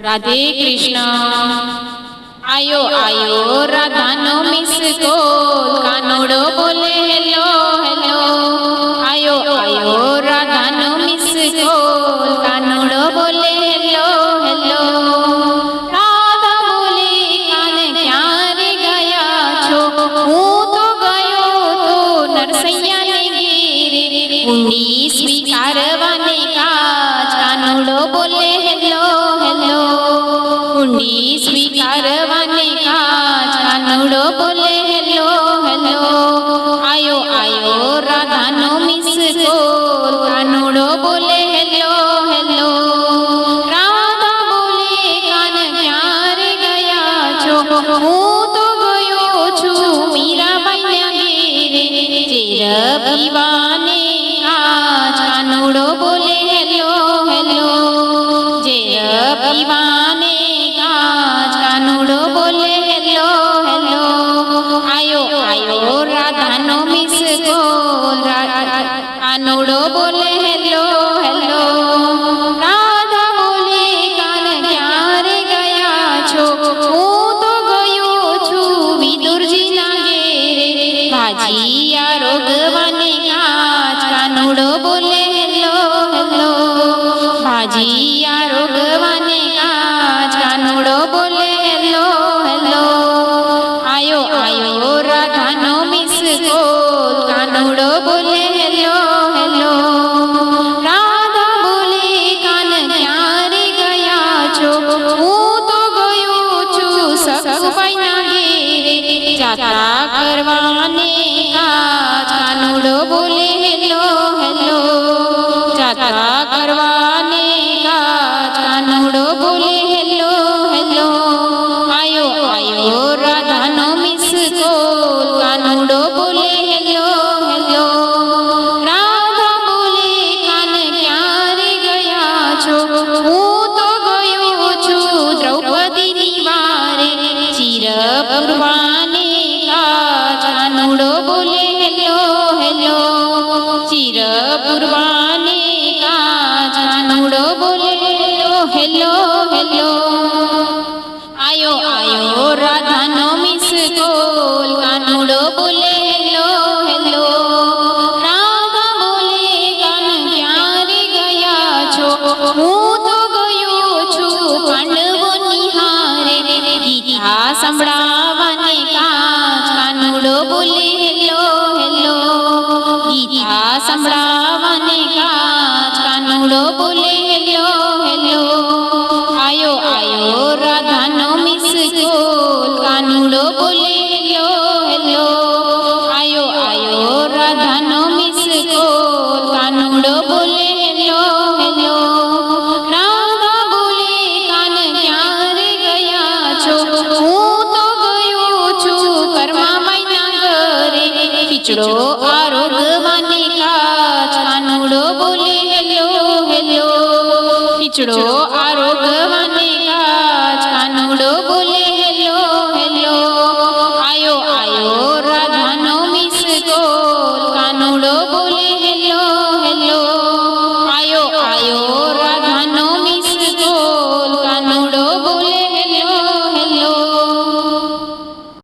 राधे कृष्ण। आयो आयो राधानो miss call, कानोड़ो बोले हेलो हेलो। आयो आयो राधानो मिस कॉल, कानोड़ो बोले हेलो हेलो। राधा बोले कान क्यारे गया छो, हूँ तो गयो तो नरसैया ने घेरे, ऊंडी स्वीकारवाने काज, कानोड़ो बोले हेलो हेलो। ऊंडी स्वीकारवाने काज, कानोड़ो बोले हेलो हेलो। आयो आयो राधानो मिस कॉल, कानोड़ो बोले हेलो हेलो। राधा बोले कान क्यारे गया छो, हूँ तो गयो छू मीराबाई ना घेरे, चेर पीवाने काज, कानोड़ो बोले हेलो हेलो। चेर पीवाने काज, कानोड़ो बोले हेलो हेलो। आयो आयो राधानो मिस कॉल, कानोड़ो बोले हेलो हेलो। राधा बोले कान क्यारे गया छो, हूँ तो गयो छू विदुरजी ना घेरे, भाजिया रोगवाने काज, कानोड़ो बोले हेलो हेलो। भाजिया रोगवाने काज, कानोड़ो बोले हेलो हेलो। आयो आयो राधानो मिस कॉल, कानोड़ो बोले हेलो हेलो। राधा बोले कान क्यारे गया छो, हूँ तो गयो छू सखुबाई ना घेरे, जात्रा करवाने काज, कानोड़ो बोले हेलो हेलो। जात्रा करवाने काज, कानोड़ो बोले हेलो हेलो। आयो आयो राधानो मिस कॉल, कानोड़ो बोले हेलो हेलो। राधा बोले कान क्यारे गया छो, हूँ तो गयो छू द्रौपदी नी वारे, चीर पुरवाने काज, कानोड़ो बोले हेलो हेलो। चीर पुरवाने काज, कानोड़ो बोले हेलो हेलो हेलो। आयो आयो राधानो मिस कॉल, कानोड़ो बोले हेलो हेलो। राधा बोले कान क्यारे गया छो, हूँ तो गयो छू पांडवो निहारे, गीता संभळावाने काज, कानोड़ो बोले हेलो हेलो। गीता संभळावाने काज, कानोड़ो बोले हेलो हेलो। आयो आयो राधानो मिस कॉल, कानोड़ो बोले हेलो हेलो। आयो आयो राधानो मिस कॉल, कानोड़ो बोले हेलो हेलो। राधा बोले कान क्यारे गया छो, हूँ तो गयो छू कर्माबाई ना घरे, खीचड़ो आरोगवाने काज, कानोड़ो बोले हेलो हेलो। खीचड़ो आरोगवाने